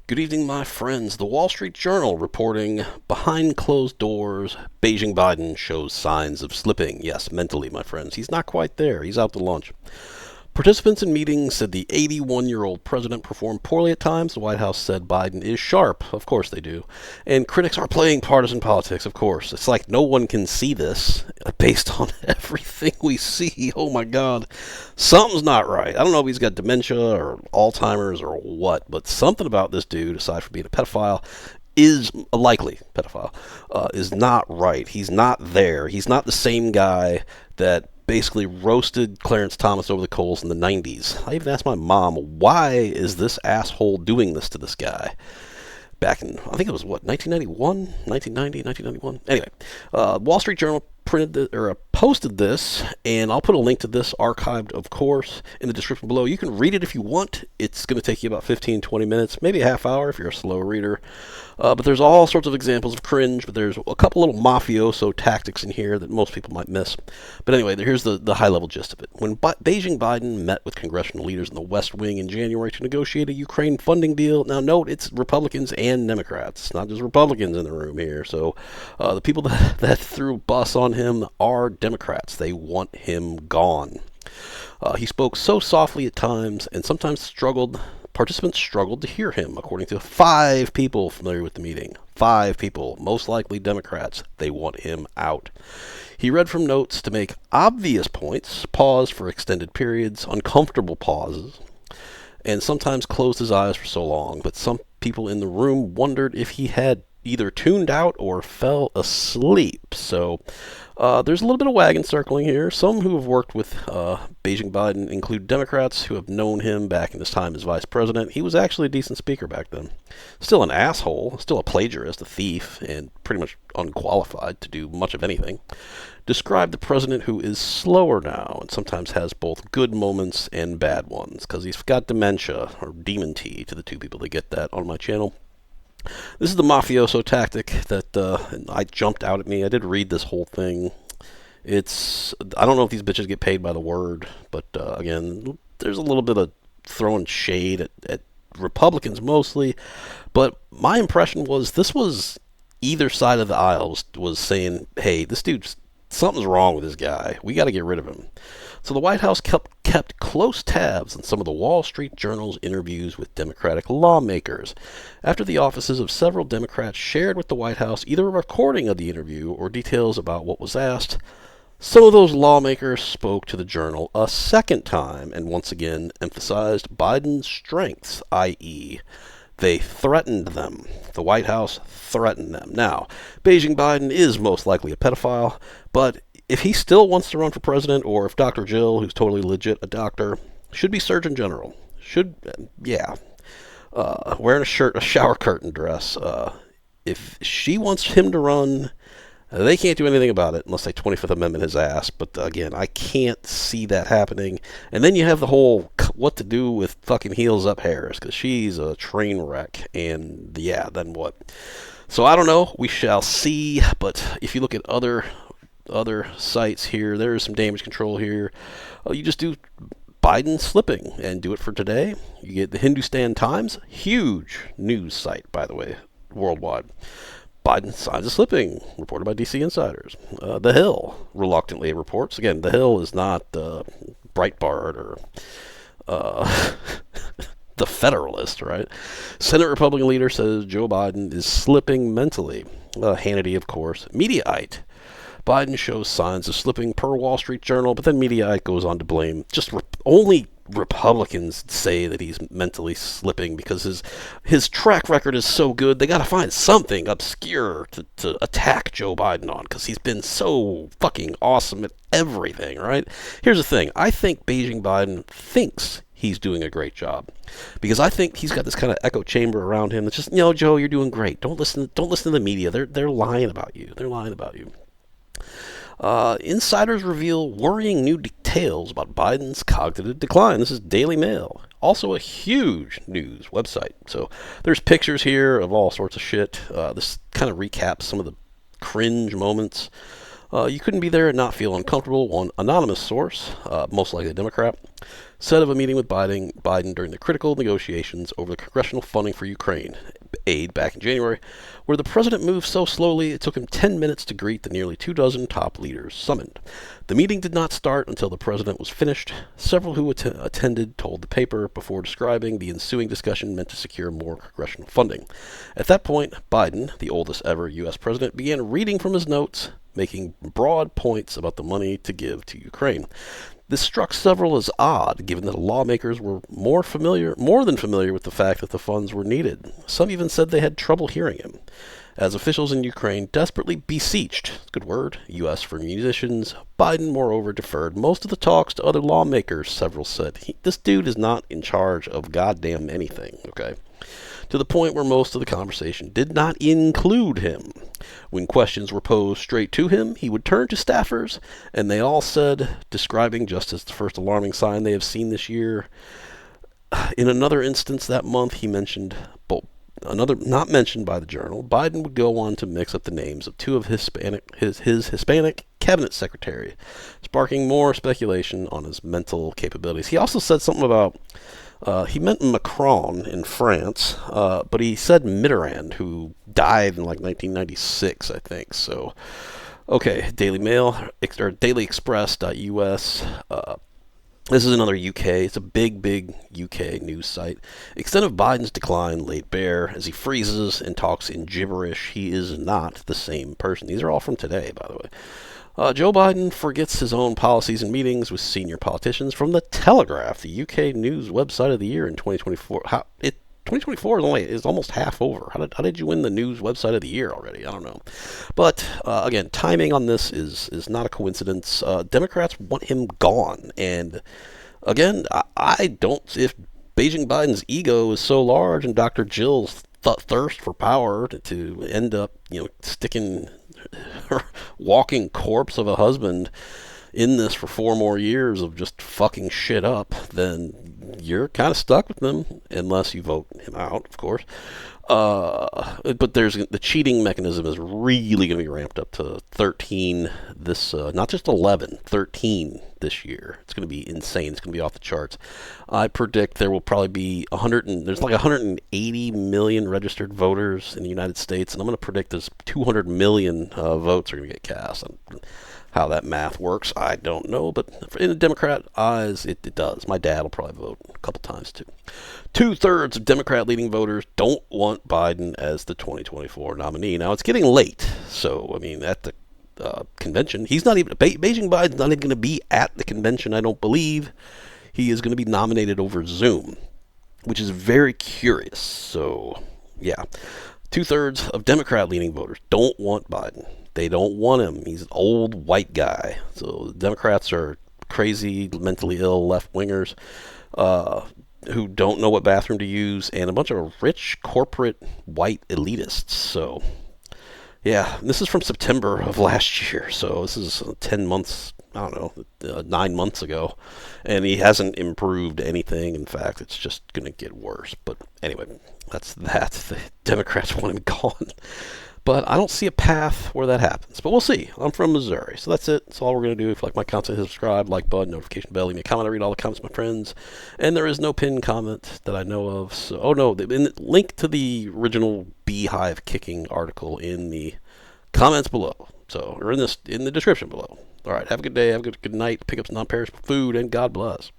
Good evening, my friends. The Wall Street Journal reporting behind closed doors, Beijing Biden shows signs of slipping. Yes, mentally, my friends. He's not quite there. He's out to lunch. Participants in meetings said the 81-year-old president performed poorly at times. The White House said Biden is sharp. Of course they do. And critics are playing partisan politics, of course. It's like no one can see this based on everything we see. Oh my God. Something's not right. I don't know if he's got dementia or Alzheimer's or what, but something about this dude, aside from being a pedophile, is a likely pedophile, is not right. He's not there. He's not the same guy that basically roasted Clarence Thomas over the coals in the 90s. I even asked my mom, why is this asshole doing this to this guy? Back in, I think it was, 1991? 1990, 1991? Anyway, Wall Street Journal posted this, and I'll put a link to this archived, of course, in the description below. You can read it if you want. It's going to take you about 15, 20 minutes, maybe a half hour if you're a slow reader. But there's all sorts of examples of cringe, but there's a couple little mafioso tactics in here that most people might miss. But anyway, here's the high-level gist of it. When Beijing Biden met with congressional leaders in the West Wing in January to negotiate a Ukraine funding deal, now note it's Republicans and Democrats. It's not just Republicans in the room here. So the people that threw bus on him are Democrats. They want him gone. He spoke so softly at times and sometimes participants struggled to hear him, according to 5 people familiar with the meeting. 5 people, most likely Democrats. They want him out. He read from notes to make obvious points, paused for extended periods, uncomfortable pauses, and sometimes closed his eyes for so long. But some people in the room wondered if he had either tuned out or fell asleep. So there's a little bit of wagon circling here. Some who have worked with Beijing Biden include Democrats who have known him back in his time as vice president. He was actually a decent speaker back then. Still an asshole, still a plagiarist, a thief, and pretty much unqualified to do much of anything. Describe the president who is slower now and sometimes has both good moments and bad ones because he's got dementia, or demon tea to the 2 people that get that on my channel. This is the mafioso tactic that I jumped out at me. I did read this whole thing. I don't know if these bitches get paid by the word, but again, there's a little bit of throwing shade at Republicans mostly. But my impression was this was either side of the aisle was saying, hey, this dude's something's wrong with this guy. We got to get rid of him. So the White House kept close tabs on some of the Wall Street Journal's interviews with Democratic lawmakers. After the offices of several Democrats shared with the White House either a recording of the interview or details about what was asked, some of those lawmakers spoke to the Journal a second time and once again emphasized Biden's strengths, i.e., they threatened them. The White House threatened them. Now, Beijing Biden is most likely a pedophile, but if he still wants to run for president, or if Dr. Jill, who's totally legit a doctor, should be Surgeon General. Wearing a shower curtain dress. If she wants him to run, they can't do anything about it unless they 25th Amendment his ass. But again, I can't see that happening. And then you have the whole what to do with fucking heels up Harris, because she's a train wreck. And yeah, then what? So I don't know. We shall see. But if you look at other sites here, there's some damage control here. You just do Biden slipping and do it for today. You get the Hindustan Times, huge news site, by the way, worldwide. Biden signs of slipping, reported by DC insiders. The Hill reluctantly reports. Again, The Hill is not Breitbart or The Federalist, right? Senate Republican leader says Joe Biden is slipping mentally. Hannity, of course. Mediaite. Biden shows signs of slipping per Wall Street Journal, but then Mediaite goes on to blame only Republicans say that he's mentally slipping because his track record is so good. They got to find something obscure to attack Joe Biden on because he's been so fucking awesome at everything, right? Here's the thing. I think Beijing Biden thinks he's doing a great job because I think he's got this kind of echo chamber around him that's just, Joe, you're doing great. Don't listen to the media. They're lying about you. They're lying about you. Insiders reveal worrying new details about Biden's cognitive decline. This is Daily Mail. Also a huge news website. So there's pictures here of all sorts of shit. This kind of recaps some of the cringe moments. You couldn't be there and not feel uncomfortable, one anonymous source, most likely a Democrat, said of a meeting with Biden during the critical negotiations over the congressional funding for Ukraine aid back in January, where the president moved so slowly it took him 10 minutes to greet the nearly 24 top leaders summoned. The meeting did not start until the president was finished. Several who attended told the paper before describing the ensuing discussion meant to secure more congressional funding. At that point, Biden, the oldest ever U.S. president, began reading from his notes, making broad points about the money to give to Ukraine. This struck several as odd, given that lawmakers were more than familiar with the fact that the funds were needed. Some even said they had trouble hearing him. As officials in Ukraine desperately beseeched, good word, U.S. for munitions, Biden, moreover, deferred most of the talks to other lawmakers, several said. This dude is not in charge of goddamn anything, okay? To the point where most of the conversation did not include him. When questions were posed straight to him, he would turn to staffers, and they all said, describing just as the first alarming sign they have seen this year. In another instance that month, he mentioned, not mentioned by the Journal, Biden would go on to mix up the names of two of his Hispanic cabinet secretary, sparking more speculation on his mental capabilities. He also said something about he meant Macron in France, but he said Mitterrand, who died in like 1996, I think. So, okay, Daily Mail, or dailyexpress.us. This is another UK. It's a big UK news site. Extent of Biden's decline laid bare as he freezes and talks in gibberish. He is not the same person. These are all from today, by the way. Joe Biden forgets his own policies and meetings with senior politicians from The Telegraph, the UK news website of the year in 2024. 2024 is almost half over. How did you win the news website of the year already? I don't know. But again, timing on this is not a coincidence. Democrats want him gone. And again, I don't, if Beijing Biden's ego is so large and Dr. Jill's thirst for power to end up, sticking her walking corpse of a husband in this for 4 more years of just fucking shit up, then you're kind of stuck with them unless you vote him out, of course. But there's the cheating mechanism is really going to be ramped up to 13 this, not just 11, 13 this year. It's going to be insane. It's going to be off the charts. I predict there will probably be there's like 180 million registered voters in the United States, and I'm going to predict there's 200 million votes are going to get cast. How that math works, I don't know, but in the Democrat eyes, it does. My dad will probably vote a couple times, too. 2/3 of Democrat-leading voters don't want Biden as the 2024 nominee. Now, it's getting late, so, I mean, at the convention, he's not even, Beijing Biden's not even going to be at the convention, I don't believe. He is going to be nominated over Zoom, which is very curious. So, yeah, 2/3 of Democrat-leaning voters don't want Biden. They don't want him. He's an old white guy. So the Democrats are crazy, mentally ill left-wingers who don't know what bathroom to use, and a bunch of rich corporate white elitists. So, yeah, this is from September of last year. So this is 10 months, I don't know, 9 months ago. And he hasn't improved anything. In fact, it's just going to get worse. But anyway, that's that. The Democrats want him gone. But I don't see a path where that happens. But we'll see. I'm from Missouri. So that's it. That's all we're going to do. If you like my content, subscribe, like button, notification bell, leave me a comment. I read all the comments of my friends. And there is no pinned comment that I know of. So, oh no, link to the original beehive kicking article in the comments below. So, or in the description below. All right, have a good day. Have a good night. Pick up some non-perishable food, and God bless.